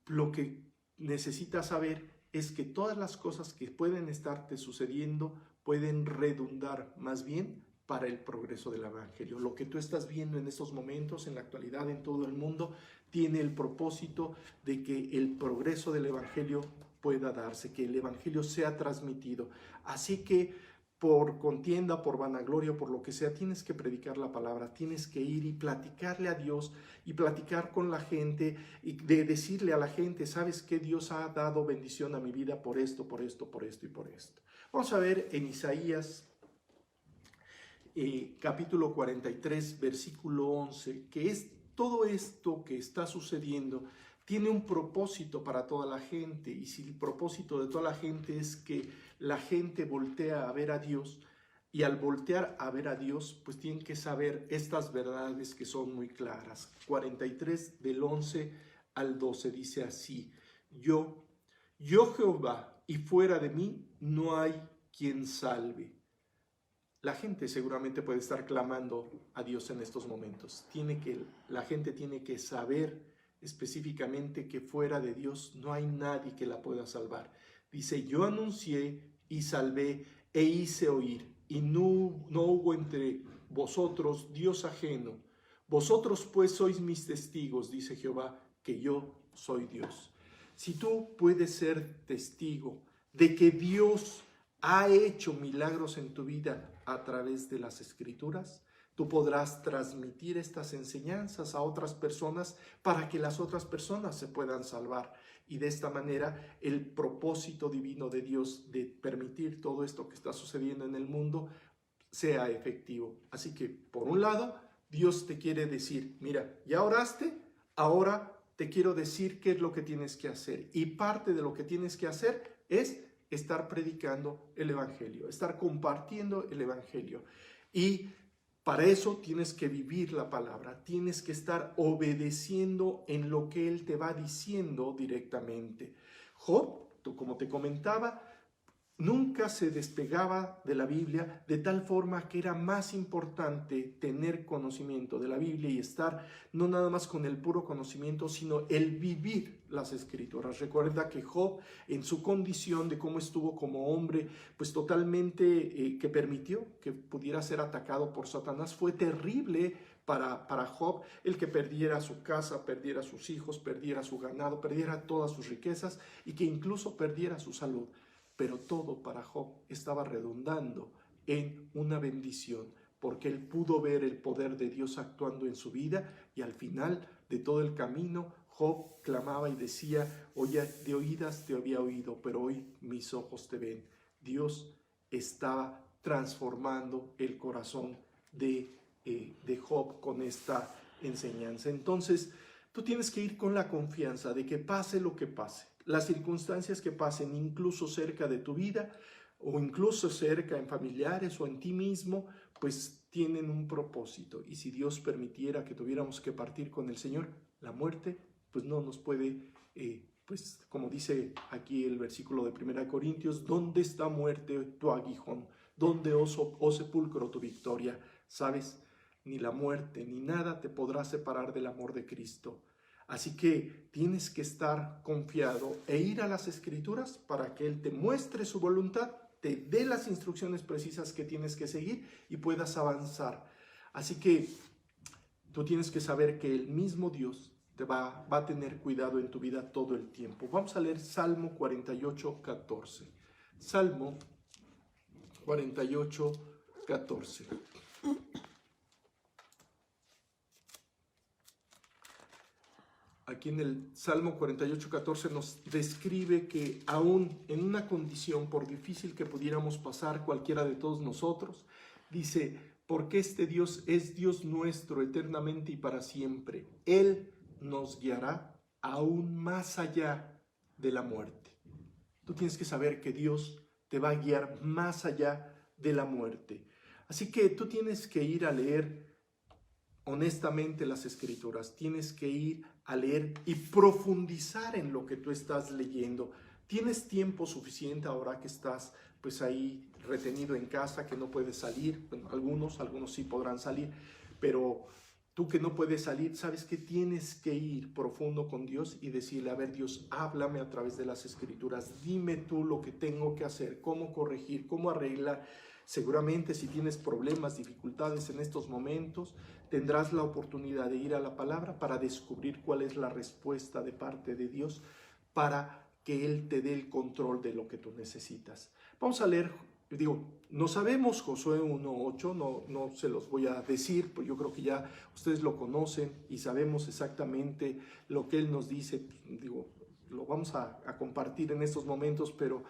lo que necesitas saber es que todas las cosas que pueden estarte sucediendo pueden redundar más bien para el progreso del Evangelio. Lo que tú estás viendo en estos momentos, en la actualidad, en todo el mundo, tiene el propósito de que el progreso del Evangelio pueda darse, que el Evangelio sea transmitido. Así que por contienda, por vanagloria, por lo que sea, tienes que predicar la palabra, tienes que ir y platicarle a Dios y platicar con la gente y de decirle a la gente, ¿sabes qué? Dios ha dado bendición a mi vida por esto, por esto, por esto y por esto. Vamos a ver en Isaías capítulo 43, versículo 11, que es todo esto que está sucediendo tiene un propósito para toda la gente, y si el propósito de toda la gente es que la gente voltea a ver a Dios, y al voltear a ver a Dios, pues tienen que saber estas verdades que son muy claras. 43 del 11 al 12 dice así: Yo Jehová, y fuera de mí no hay quien salve. La gente seguramente puede estar clamando a Dios en estos momentos. La gente tiene que saber específicamente que fuera de Dios no hay nadie que la pueda salvar. Dice, yo anuncié y salvé e hice oír, y no hubo entre vosotros Dios ajeno. Vosotros pues sois mis testigos, dice Jehová, que yo soy Dios. Si tú puedes ser testigo de que Dios ha hecho milagros en tu vida a través de las Escrituras, tú podrás transmitir estas enseñanzas a otras personas para que las otras personas se puedan salvar. Y de esta manera el propósito divino de Dios de permitir todo esto que está sucediendo en el mundo sea efectivo. Así que, por un lado, Dios te quiere decir, mira, ya oraste, ahora te quiero decir qué es lo que tienes que hacer. Y parte de lo que tienes que hacer es estar predicando el Evangelio, estar compartiendo el Evangelio. Y para eso tienes que vivir la palabra, tienes que estar obedeciendo en lo que Él te va diciendo directamente. Job, como te comentaba, nunca se despegaba de la Biblia, de tal forma que era más importante tener conocimiento de la Biblia y estar no nada más con el puro conocimiento, sino el vivir las Escrituras. Recuerda que Job, en su condición de cómo estuvo como hombre, pues totalmente que permitió que pudiera ser atacado por Satanás, fue terrible para Job el que perdiera su casa, perdiera sus hijos, perdiera su ganado, perdiera todas sus riquezas y que incluso perdiera su salud. Pero todo para Job estaba redundando en una bendición, porque él pudo ver el poder de Dios actuando en su vida y al final de todo el camino Job clamaba y decía, oye, de oídas te había oído, pero hoy mis ojos te ven. Dios estaba transformando el corazón de Job con esta enseñanza. Entonces, tú tienes que ir con la confianza de que pase lo que pase, las circunstancias que pasen, incluso cerca de tu vida o incluso cerca en familiares o en ti mismo, pues tienen un propósito. Y si Dios permitiera que tuviéramos que partir con el Señor, la muerte pues no nos puede, pues como dice aquí el versículo de 1 Corintios, ¿dónde está muerte tu aguijón? ¿Dónde, oh sepulcro, tu victoria? ¿Sabes? Ni la muerte ni nada te podrá separar del amor de Cristo. Así que tienes que estar confiado e ir a las Escrituras para que Él te muestre su voluntad, te dé las instrucciones precisas que tienes que seguir y puedas avanzar. Así que tú tienes que saber que el mismo Dios te va a tener cuidado en tu vida todo el tiempo. Vamos a leer Salmo 48, 14. Salmo 48, 14. Aquí en el Salmo 48, 14 nos describe que aún en una condición, por difícil que pudiéramos pasar cualquiera de todos nosotros, dice, porque este Dios es Dios nuestro eternamente y para siempre. Él nos guiará aún más allá de la muerte. Tú tienes que saber que Dios te va a guiar más allá de la muerte. Así que tú tienes que ir a leer honestamente las Escrituras, tienes que ir a leer y profundizar en lo que tú estás leyendo. Tienes tiempo suficiente ahora que estás pues ahí retenido en casa, que no puedes salir. Bueno, algunos sí podrán salir, pero tú que no puedes salir, sabes que tienes que ir profundo con Dios y decirle, a ver Dios, háblame a través de las Escrituras, dime tú lo que tengo que hacer, cómo corregir, cómo arreglar. Seguramente si tienes problemas, dificultades en estos momentos, tendrás la oportunidad de ir a la palabra para descubrir cuál es la respuesta de parte de Dios para que Él te dé el control de lo que tú necesitas. Vamos a leer, no sabemos Josué 1:8, no se los voy a decir, pues yo creo que ya ustedes lo conocen y sabemos exactamente lo que Él nos dice. Lo vamos a compartir en estos momentos, pero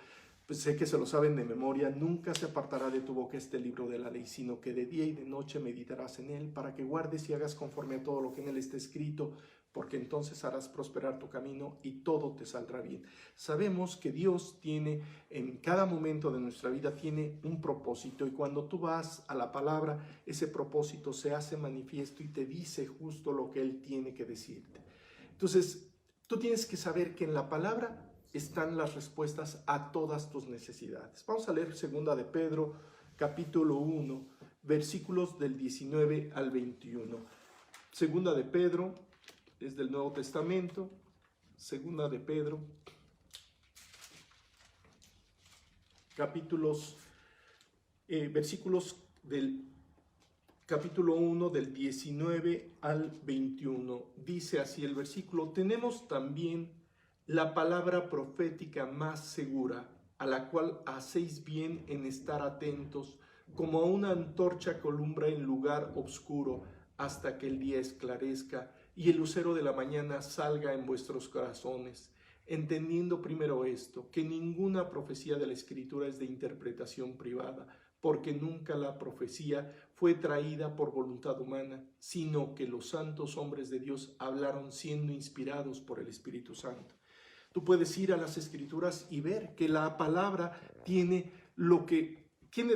pues sé que se lo saben de memoria. Nunca se apartará de tu boca este libro de la ley, sino que de día y de noche meditarás en él, para que guardes y hagas conforme a todo lo que en él está escrito, porque entonces harás prosperar tu camino y todo te saldrá bien. Sabemos que Dios tiene, en cada momento de nuestra vida, tiene un propósito, y cuando tú vas a la palabra, ese propósito se hace manifiesto y te dice justo lo que Él tiene que decirte. Entonces, tú tienes que saber que en la palabra están las respuestas a todas tus necesidades. Vamos a leer 2 de Pedro, capítulo 1, versículos del 19 al 21. 2 de Pedro es del Nuevo Testamento. 2 de Pedro, versículos del capítulo 1 del 19 al 21. Dice así el versículo: tenemos también la palabra profética más segura, a la cual hacéis bien en estar atentos, como a una antorcha que alumbra en lugar oscuro, hasta que el día esclarezca y el lucero de la mañana salga en vuestros corazones, entendiendo primero esto, que ninguna profecía de la Escritura es de interpretación privada, porque nunca la profecía fue traída por voluntad humana, sino que los santos hombres de Dios hablaron siendo inspirados por el Espíritu Santo. Tú puedes ir a las Escrituras y ver que la palabra tiene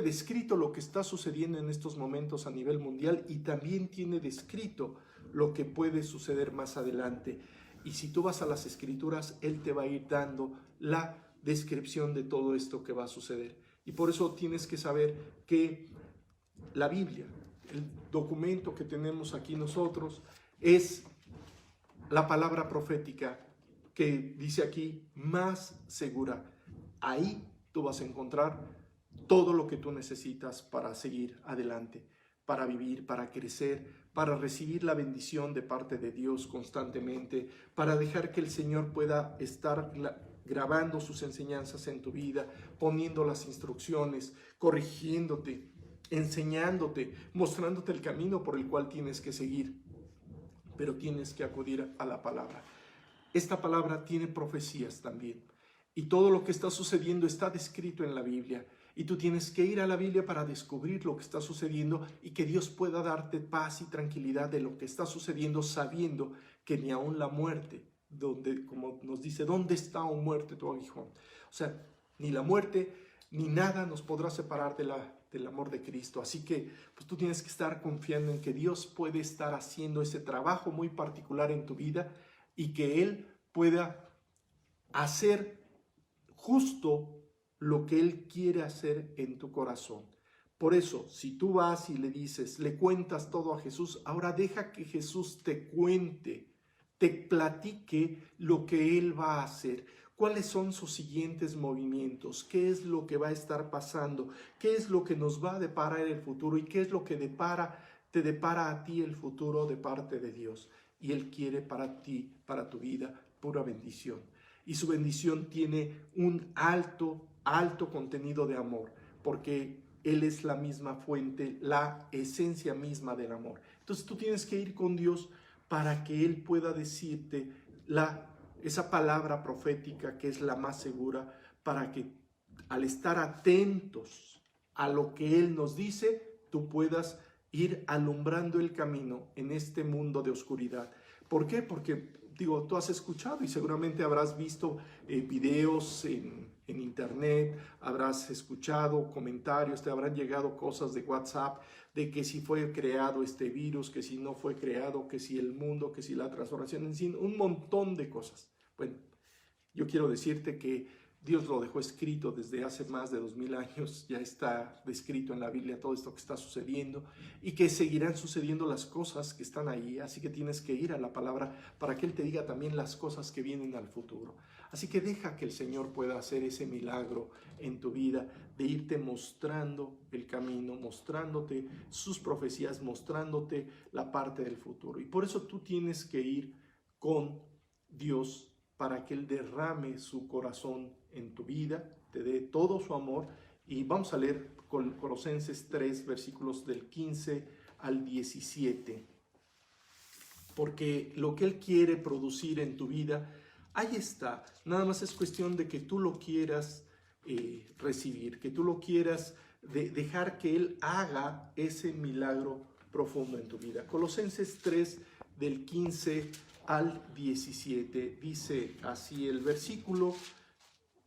descrito lo que está sucediendo en estos momentos a nivel mundial, y también tiene descrito lo que puede suceder más adelante. Y si tú vas a las Escrituras, Él te va a ir dando la descripción de todo esto que va a suceder. Y por eso tienes que saber que la Biblia, el documento que tenemos aquí nosotros, es la palabra profética que dice aquí más segura. Ahí tú vas a encontrar todo lo que tú necesitas para seguir adelante, para vivir, para crecer, para recibir la bendición de parte de Dios constantemente, para dejar que el Señor pueda estar grabando sus enseñanzas en tu vida, poniendo las instrucciones, corrigiéndote, enseñándote, mostrándote el camino por el cual tienes que seguir. Pero tienes que acudir a la palabra. Esta palabra tiene profecías también, y todo lo que está sucediendo está descrito en la Biblia, y tú tienes que ir a la Biblia para descubrir lo que está sucediendo y que Dios pueda darte paz y tranquilidad de lo que está sucediendo, sabiendo que ni aun la muerte, como nos dice, ¿dónde está, oh muerte, tu aguijón? O sea, ni la muerte ni nada nos podrá separar del amor de Cristo. Así que pues tú tienes que estar confiando en que Dios puede estar haciendo ese trabajo muy particular en tu vida, y que Él pueda hacer justo lo que Él quiere hacer en tu corazón. Por eso, si tú vas y le dices, le cuentas todo a Jesús, ahora deja que Jesús te cuente, te platique lo que Él va a hacer. cuáles son sus siguientes movimientos, qué es lo que va a estar pasando, qué es lo que nos va a deparar el futuro y qué es lo que te depara a ti el futuro de parte de Dios. Y Él quiere para ti, para tu vida, pura bendición. Y su bendición tiene un alto contenido de amor, porque Él es la misma fuente, la esencia misma del amor. Entonces tú tienes que ir con Dios para que Él pueda decirte esa palabra profética que es la más segura, para que al estar atentos a lo que Él nos dice, tú puedas ir alumbrando el camino en este mundo de oscuridad. ¿Por qué? Porque, digo, tú has escuchado y seguramente habrás visto videos en internet, habrás escuchado comentarios, te habrán llegado cosas de WhatsApp de que si fue creado este virus, que si no fue creado, que si el mundo, que si la transformación, en sí, un montón de cosas. Bueno, yo quiero decirte que Dios lo dejó escrito desde hace más de 2000 años, ya está descrito en la Biblia todo esto que está sucediendo y que seguirán sucediendo las cosas que están ahí, así que tienes que ir a la palabra para que Él te diga también las cosas que vienen al futuro. Así que deja que el Señor pueda hacer ese milagro en tu vida de irte mostrando el camino, mostrándote sus profecías, mostrándote la parte del futuro. Y por eso tú tienes que ir con Dios para que Él derrame su corazón en tu vida, te dé todo su amor. Y vamos a leer Colosenses 3, versículos del 15 al 17. Porque lo que Él quiere producir en tu vida, ahí está. Nada más es cuestión de que tú lo quieras recibir, que tú lo quieras dejar que Él haga ese milagro profundo en tu vida. Colosenses 3, del 15 al 17, dice así el versículo,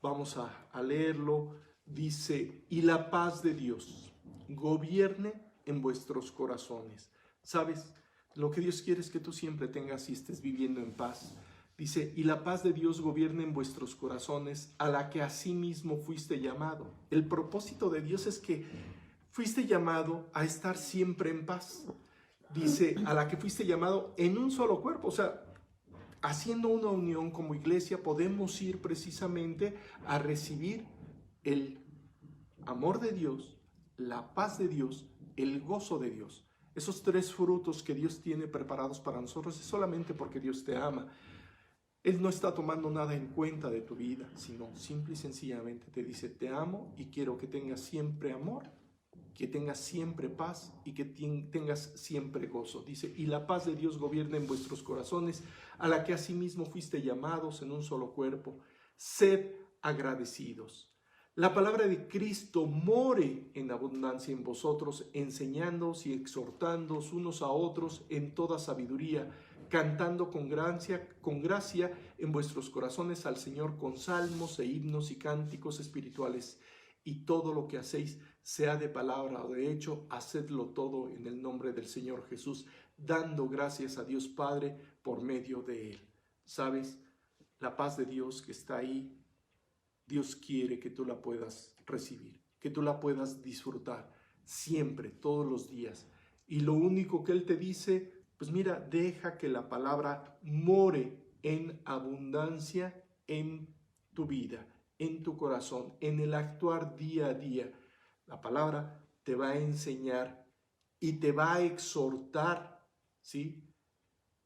vamos a leerlo, dice, y la paz de Dios gobierne en vuestros corazones. ¿Sabes? Lo que Dios quiere es que tú siempre tengas y estés viviendo en paz. Dice, y la paz de Dios gobierne en vuestros corazones, a la que asimismo fuiste llamado. El propósito de Dios es que fuiste llamado a estar siempre en paz. Dice, a la que fuiste llamado en un solo cuerpo. O sea, haciendo una unión como iglesia podemos ir precisamente a recibir el amor de Dios, la paz de Dios, el gozo de Dios. Esos tres frutos que Dios tiene preparados para nosotros es solamente porque Dios te ama. Él no está tomando nada en cuenta de tu vida, sino simple y sencillamente te dice, te amo y quiero que tengas siempre amor, que tengas siempre paz y que tengas siempre gozo. Dice, y la paz de Dios gobierna en vuestros corazones, a la que asimismo fuiste llamados en un solo cuerpo. Sed agradecidos. La palabra de Cristo more en abundancia en vosotros, enseñándoos y exhortándoos unos a otros en toda sabiduría, cantando con gracia en vuestros corazones al Señor con salmos e himnos y cánticos espirituales. Y todo lo que hacéis, sea de palabra o de hecho, hacedlo todo en el nombre del Señor Jesús, dando gracias a Dios Padre por medio de Él. ¿Sabes? La paz de Dios que está ahí, Dios quiere que tú la puedas recibir, que tú la puedas disfrutar siempre, todos los días. Y lo único que Él te dice, pues mira, deja que la palabra more en abundancia en tu vida, en tu corazón, en el actuar día a día. La palabra te va a enseñar y te va a exhortar, ¿sí?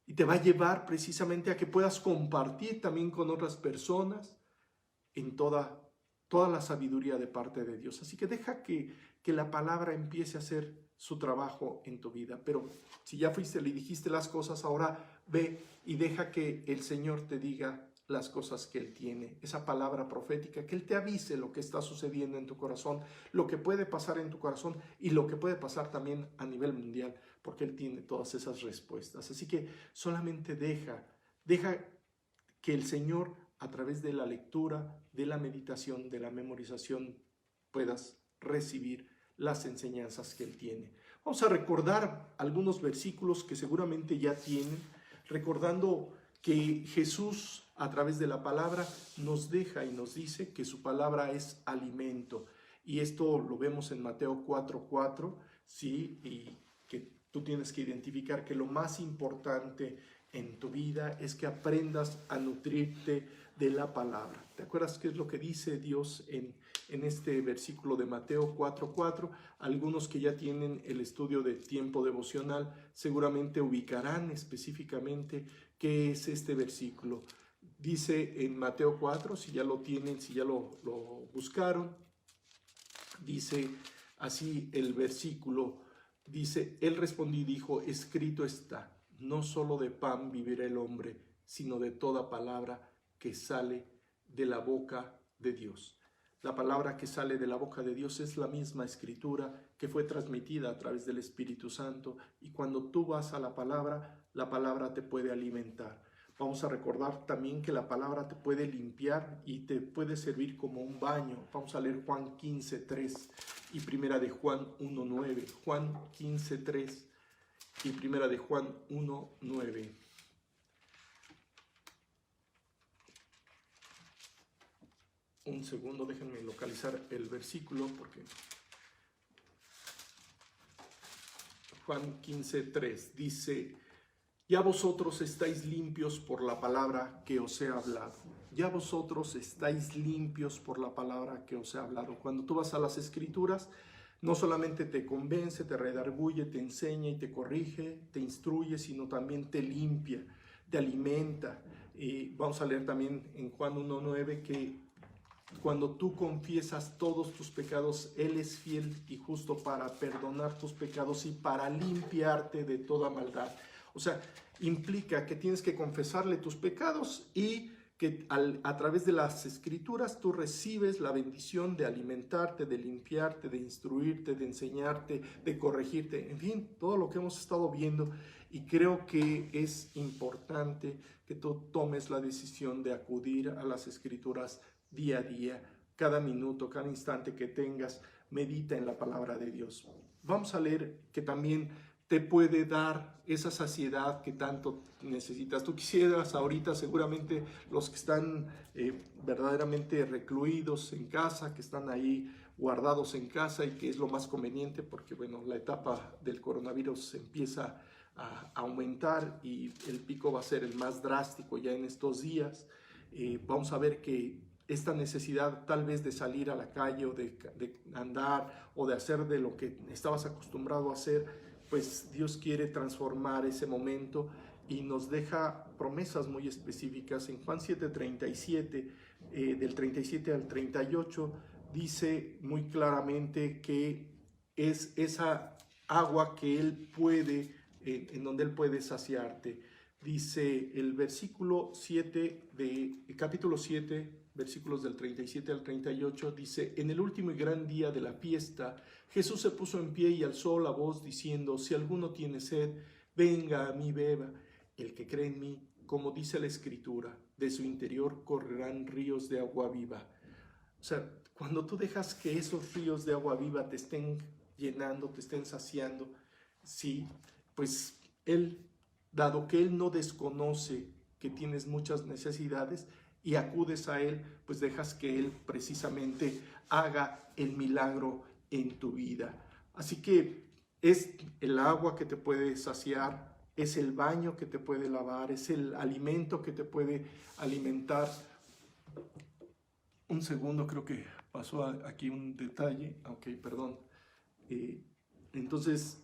Y te va a llevar precisamente a que puedas compartir también con otras personas en toda la sabiduría de parte de Dios. Así que deja que la palabra empiece a hacer su trabajo en tu vida. Pero si ya fuiste, le dijiste las cosas, ahora ve y deja que el Señor te diga las cosas que Él tiene, esa palabra profética, que Él te avise lo que está sucediendo en tu corazón, lo que puede pasar en tu corazón y lo que puede pasar también a nivel mundial, porque Él tiene todas esas respuestas. Así que solamente deja que el Señor, a través de la lectura, de la meditación, de la memorización, puedas recibir las enseñanzas que Él tiene. Vamos a recordar algunos versículos que seguramente ya tienen, recordando que Jesús, a través de la palabra, nos deja y nos dice que su palabra es alimento. Y esto lo vemos en Mateo 4:4, ¿sí? Y que tú tienes que identificar que lo más importante en tu vida es que aprendas a nutrirte de la palabra. ¿Te acuerdas qué es lo que dice Dios en este versículo de Mateo 4:4? Algunos que ya tienen el estudio de tiempo devocional seguramente ubicarán específicamente qué es este versículo. Dice en Mateo 4, si ya lo tienen, si ya lo buscaron, dice así el versículo, dice, él respondió y dijo, escrito está, no solo de pan vivirá el hombre, sino de toda palabra que sale de la boca de Dios. La palabra que sale de la boca de Dios es la misma escritura que fue transmitida a través del Espíritu Santo, y cuando tú vas a la palabra te puede alimentar. Vamos a recordar también que la palabra te puede limpiar y te puede servir como un baño. Vamos a leer Juan 15:3 y primera de Juan 1:9. Juan 15:3 y primera de Juan 1:9. Un segundo, déjenme localizar el versículo porque Juan 15:3 dice, ya vosotros estáis limpios por la palabra que os he hablado. Ya vosotros estáis limpios por la palabra que os he hablado. Cuando tú vas a las Escrituras, no solamente te convence, te redarguye, te enseña y te corrige, te instruye, sino también te limpia, te alimenta. Y vamos a leer también en Juan 1:9 que cuando tú confiesas todos tus pecados, Él es fiel y justo para perdonar tus pecados y para limpiarte de toda maldad. O sea, implica que tienes que confesarle tus pecados y que a través de las Escrituras tú recibes la bendición de alimentarte, de limpiarte, de instruirte, de enseñarte, de corregirte, en fin, todo lo que hemos estado viendo. Y creo que es importante que tú tomes la decisión de acudir a las Escrituras día a día, cada minuto, cada instante que tengas, medita en la palabra de Dios. Vamos a leer que también te puede dar esa saciedad que tanto necesitas. Tú quisieras ahorita, seguramente los que están verdaderamente recluidos en casa, que están ahí guardados en casa y que es lo más conveniente porque, bueno, la etapa del coronavirus empieza a aumentar y el pico va a ser el más drástico ya en estos días. Vamos a ver que esta necesidad tal vez de salir a la calle o de andar o de hacer de lo que estabas acostumbrado a hacer, pues Dios quiere transformar ese momento y nos deja promesas muy específicas. En Juan 7:37, del 37 al 38, dice muy claramente que es esa agua que Él puede, en donde Él puede saciarte. Dice el versículo 7 de capítulo 7, versículos del 37 al 38, dice, en el último y gran día de la fiesta, Jesús se puso en pie y alzó la voz diciendo, si alguno tiene sed, venga a mí, beba. El que cree en mí, como dice la Escritura, de su interior correrán ríos de agua viva. O sea, cuando tú dejas que esos ríos de agua viva te estén llenando, te estén saciando, sí, pues dado que Él no desconoce que tienes muchas necesidades y acudes a Él, pues dejas que Él precisamente haga el milagro en tu vida. Así que es el agua que te puede saciar, es el baño que te puede lavar, es el alimento que te puede alimentar. Un segundo, creo que pasó aquí un detalle. Ok, perdón. Entonces,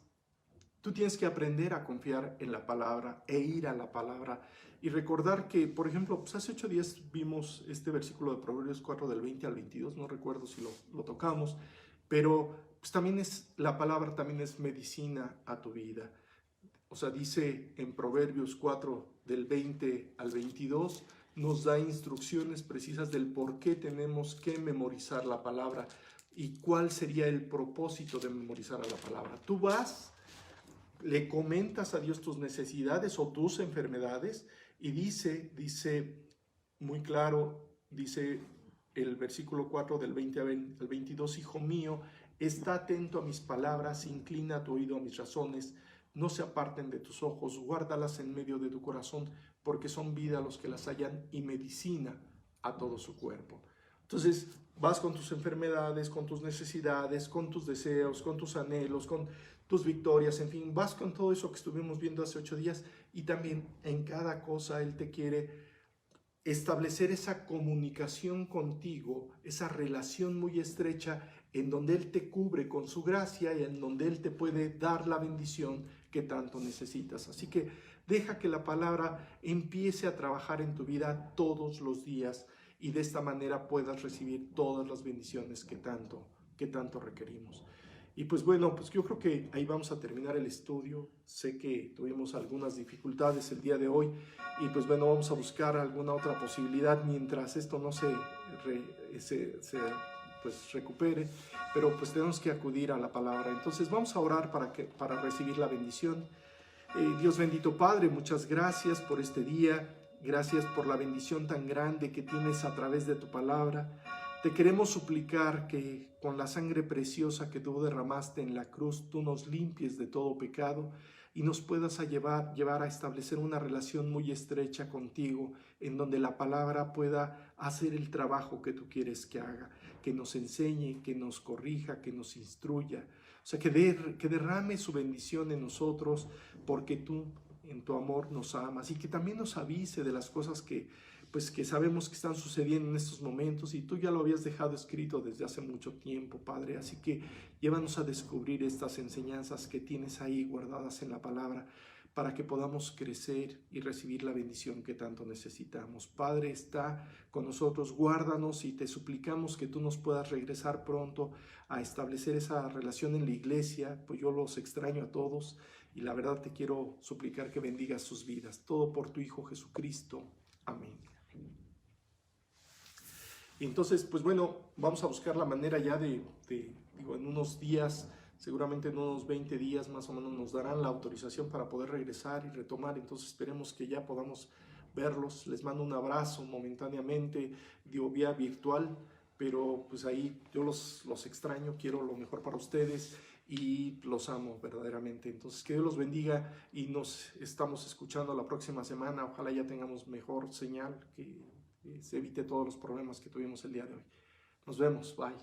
tú tienes que aprender a confiar en la palabra e ir a la palabra y recordar que, por ejemplo, pues hace 8 días vimos este versículo de Proverbios 4 del 20 al 22, no recuerdo si lo tocamos, pero pues también la palabra también es medicina a tu vida. O sea, dice en Proverbios 4 del 20 al 22, nos da instrucciones precisas del por qué tenemos que memorizar la palabra y cuál sería el propósito de memorizar a la palabra. Tú vas, le comentas a Dios tus necesidades o tus enfermedades y dice muy claro, dice el versículo 4 del 20 al 22, hijo mío, está atento a mis palabras, inclina tu oído a mis razones, no se aparten de tus ojos, guárdalas en medio de tu corazón, porque son vida a los que las hallan y medicina a todo su cuerpo. Entonces vas con tus enfermedades, con tus necesidades, con tus deseos, con tus anhelos, con tus victorias, en fin, vas con todo eso que estuvimos viendo hace 8 días y también en cada cosa Él te quiere establecer esa comunicación contigo, esa relación muy estrecha en donde Él te cubre con su gracia y en donde Él te puede dar la bendición que tanto necesitas. Así que deja que la palabra empiece a trabajar en tu vida todos los días y de esta manera puedas recibir todas las bendiciones que tanto requerimos. Y pues bueno, pues yo creo que ahí vamos a terminar el estudio. Sé que tuvimos algunas dificultades el día de hoy y pues bueno, vamos a buscar alguna otra posibilidad mientras esto no se recupere, pero pues tenemos que acudir a la palabra. Entonces vamos a orar para recibir la bendición. Dios bendito Padre, muchas gracias por este día. Gracias por la bendición tan grande que tienes a través de tu palabra. Te queremos suplicar que con la sangre preciosa que tú derramaste en la cruz, tú nos limpies de todo pecado y nos puedas llevar a establecer una relación muy estrecha contigo, en donde la palabra pueda hacer el trabajo que tú quieres que haga, que nos enseñe, que nos corrija, que nos instruya. O sea, que derrame su bendición en nosotros, porque tú en tu amor nos amas, y que también nos avise de las cosas que sabemos que están sucediendo en estos momentos, y tú ya lo habías dejado escrito desde hace mucho tiempo, Padre. Así que llévanos a descubrir estas enseñanzas que tienes ahí guardadas en la palabra, para que podamos crecer y recibir la bendición que tanto necesitamos. Padre, está con nosotros, guárdanos, y te suplicamos que tú nos puedas regresar pronto a establecer esa relación en la iglesia, pues yo los extraño a todos, y la verdad te quiero suplicar que bendigas sus vidas. Todo por tu Hijo Jesucristo. Amén. Y entonces, pues bueno, vamos a buscar la manera ya en unos días, seguramente en unos 20 días más o menos, nos darán la autorización para poder regresar y retomar. Entonces esperemos que ya podamos verlos. Les mando un abrazo momentáneamente, vía virtual, pero pues ahí yo los extraño, quiero lo mejor para ustedes y los amo verdaderamente. Entonces que Dios los bendiga y nos estamos escuchando la próxima semana. Ojalá ya tengamos mejor señal, que se evite todos los problemas que tuvimos el día de hoy. Nos vemos, bye.